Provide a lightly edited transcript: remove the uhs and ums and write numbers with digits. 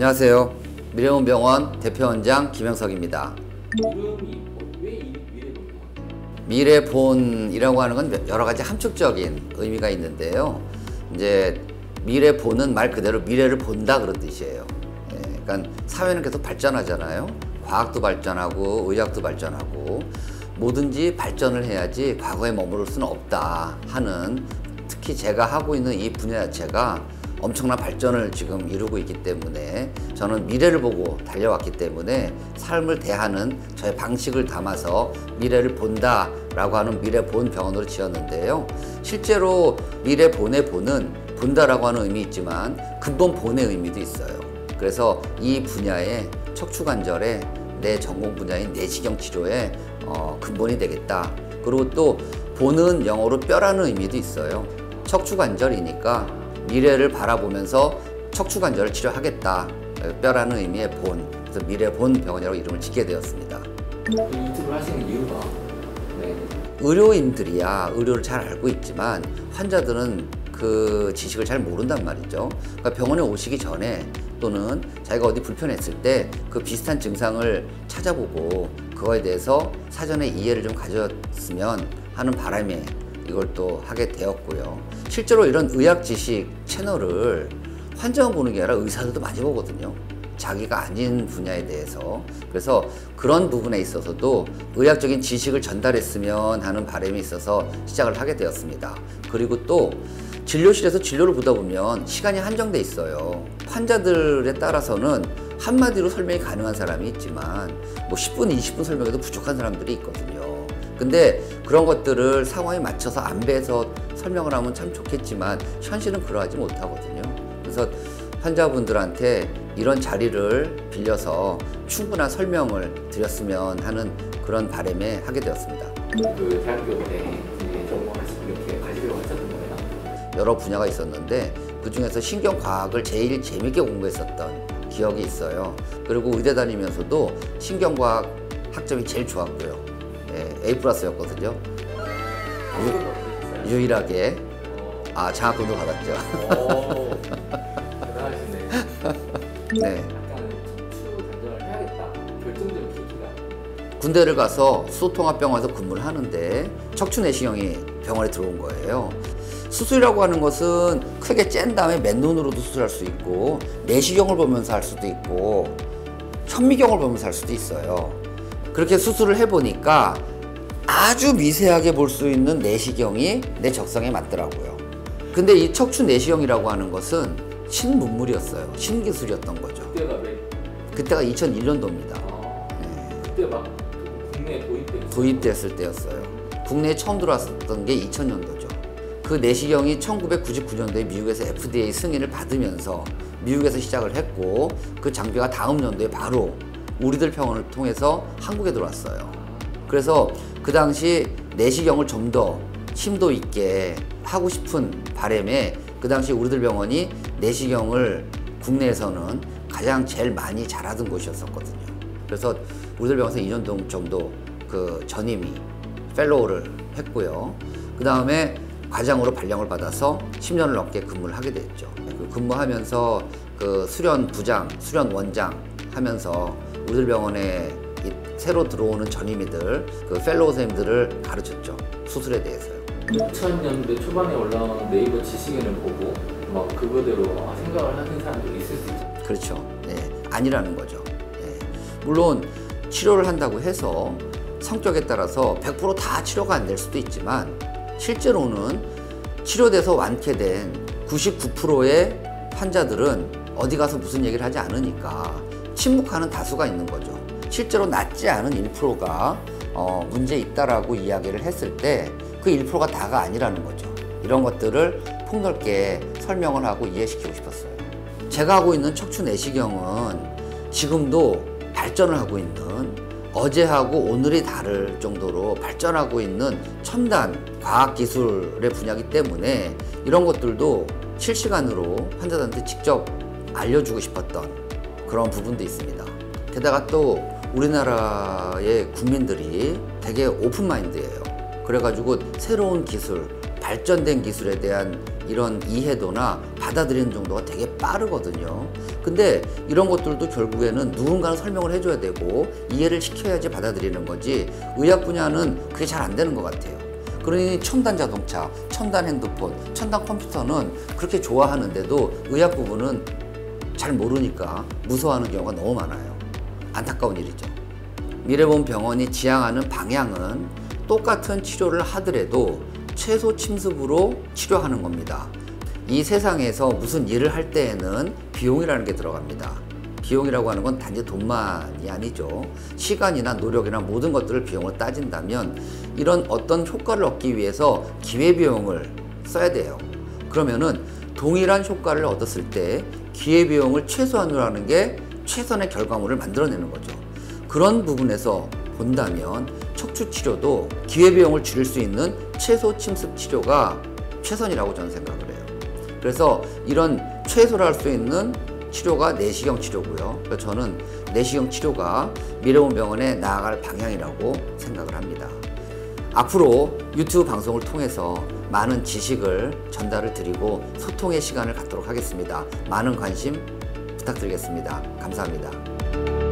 안녕하세요. 미래본병원 대표원장 김영석입니다. 이름이 왜 미래본병원? 미래본이라고 하는 건 여러 가지 함축적인 의미가 있는데요. 이제 미래본은 말 그대로 미래를 본다 그런 뜻이에요. 그러니까 사회는 계속 발전하잖아요. 과학도 발전하고 의학도 발전하고 뭐든지 발전을 해야지 과거에 머무를 수는 없다 하는, 특히 제가 하고 있는 이 분야 자체가 엄청난 발전을 지금 이루고 있기 때문에 저는 미래를 보고 달려왔기 때문에 삶을 대하는 저의 방식을 담아서 미래를 본다라고 하는 미래본 병원으로 지었는데요. 실제로 미래본의 본은 본다라고 하는 의미 있지만 근본 본의 의미도 있어요. 그래서 이 분야의 척추관절의 내 전공 분야인 내시경 치료의 근본이 되겠다. 그리고 또 본은 영어로 뼈라는 의미도 있어요. 척추관절이니까 미래를 바라보면서 척추관절을 치료하겠다. 뼈라는 의미의 본. 그래서 미래본 병원이라고 이름을 짓게 되었습니다. 유튜브를 하시는 이유가? 네. 의료인들이야 의료를 잘 알고 있지만 환자들은 그 지식을 잘 모른단 말이죠. 그러니까 병원에 오시기 전에 또는 자기가 어디 불편했을 때 그 비슷한 증상을 찾아보고 그거에 대해서 사전에 이해를 좀 가졌으면 하는 바람에 이걸 또 하게 되었고요. 실제로 이런 의학 지식 채널을 환자만 보는 게 아니라 의사들도 많이 보거든요. 자기가 아닌 분야에 대해서. 그래서 그런 부분에 있어서도 의학적인 지식을 전달했으면 하는 바람이 있어서 시작을 하게 되었습니다. 그리고 또 진료실에서 진료를 보다 보면 시간이 한정돼 있어요. 환자들에 따라서는 한마디로 설명이 가능한 사람이 있지만 뭐 10분, 20분 설명해도 부족한 사람들이 있거든요. 근데 그런 것들을 상황에 맞춰서 안배해서 설명을 하면 참 좋겠지만 현실은 그러하지 못하거든요. 그래서 환자분들한테 이런 자리를 빌려서 충분한 설명을 드렸으면 하는 그런 바람에 하게 되었습니다. 그 대학교 때 전공하시고 이렇게 가지려고 하셨던 거예요? 여러 분야가 있었는데 그 중에서 신경과학을 제일 재밌게 공부했었던 기억이 있어요. 그리고 의대 다니면서도 신경과학 학점이 제일 좋았고요. A+였거든요. 유일하게. 장학금도 받았죠. 대단하시네. 네. 약간 척추 단정을 해야겠다. 결정적인 계기가? 군대를 가서 수소통합병원에서 근무를 하는데 척추 내시경이 병원에 들어온 거예요. 수술이라고 하는 것은 크게 짠 다음에 맨눈으로도 수술할 수 있고 내시경을 보면서 할 수도 있고 현미경을 보면서 할 수도 있어요. 그렇게 수술을 해보니까 아주 미세하게 볼 수 있는 내시경이 내 적성에 맞더라고요. 근데 이 척추 내시경이라고 하는 것은 신문물이었어요. 신기술이었던 거죠. 그때가 2001년도입니다. 그때 막 국내에 도입됐을 때였어요. 국내에 처음 들어왔었던 게 2000년도죠. 그 내시경이 1999년도에 미국에서 FDA 승인을 받으면서 미국에서 시작을 했고 그 장비가 다음 연도에 바로 우리들 병원을 통해서 한국에 들어왔어요. 그래서 그 당시 내시경을 좀 더 심도 있게 하고 싶은 바람에 그 당시 우리들 병원이 내시경을 국내에서는 가장 제일 많이 잘하던 곳이었었거든요. 그래서 우리들 병원에서 2년 정도 그 전임이 펠로우를 했고요. 그 다음에 과장으로 발령을 받아서 10년을 넘게 근무를 하게 됐죠. 근무하면서 그 수련 부장, 수련 원장 하면서 우리들 병원에 새로 들어오는 전임이들, 그 펠로우 선생님들을 가르쳤죠. 수술에 대해서요. 2000년대 초반에 올라온 네이버 지식인을 보고 막 그거대로 생각을 하는 사람도 있을 수 있죠. 그렇죠. 네, 아니라는 거죠. 네. 물론 치료를 한다고 해서 성격에 따라서 100% 다 치료가 안 될 수도 있지만 실제로는 치료돼서 완쾌된 99%의 환자들은 어디 가서 무슨 얘기를 하지 않으니까 침묵하는 다수가 있는 거죠. 실제로 낫지 않은 1%가 문제 있다라고 이야기를 했을 때 그 1%가 다가 아니라는 거죠. 이런 것들을 폭넓게 설명을 하고 이해시키고 싶었어요. 제가 하고 있는 척추 내시경은 지금도 발전을 하고 있는, 어제하고 오늘이 다를 정도로 발전하고 있는 첨단 과학기술의 분야이기 때문에 이런 것들도 실시간으로 환자들한테 직접 알려주고 싶었던 그런 부분도 있습니다. 게다가 또 우리나라의 국민들이 되게 오픈마인드예요. 그래가지고 새로운 기술, 발전된 기술에 대한 이런 이해도나 받아들이는 정도가 되게 빠르거든요. 근데 이런 것들도 결국에는 누군가는 설명을 해줘야 되고 이해를 시켜야지 받아들이는 거지, 의학 분야는 그게 잘 안 되는 것 같아요. 그러니 첨단 자동차, 첨단 핸드폰, 첨단 컴퓨터는 그렇게 좋아하는데도 의학 부분은 잘 모르니까 무서워하는 경우가 너무 많아요. 안타까운 일이죠. 미래보험 병원이 지향하는 방향은 똑같은 치료를 하더라도 최소 침습으로 치료하는 겁니다. 이 세상에서 무슨 일을 할 때에는 비용이라는 게 들어갑니다. 비용이라고 하는 건 단지 돈만이 아니죠. 시간이나 노력이나 모든 것들을 비용을 따진다면 이런 어떤 효과를 얻기 위해서 기회비용을 써야 돼요. 그러면은 동일한 효과를 얻었을 때 기회비용을 최소한으로 하는 게 최선의 결과물을 만들어내는 거죠. 그런 부분에서 본다면 척추치료도 기회비용을 줄일 수 있는 최소 침습 치료가 최선이라고 저는 생각을 해요. 그래서 이런 최소로 할 수 있는 치료가 내시경 치료고요. 그래서 저는 내시경 치료가 미래보험 병원에 나아갈 방향이라고 생각을 합니다. 앞으로 유튜브 방송을 통해서 많은 지식을 전달을 드리고 소통의 시간을 갖도록 하겠습니다. 많은 관심 부탁드리겠습니다. 감사합니다.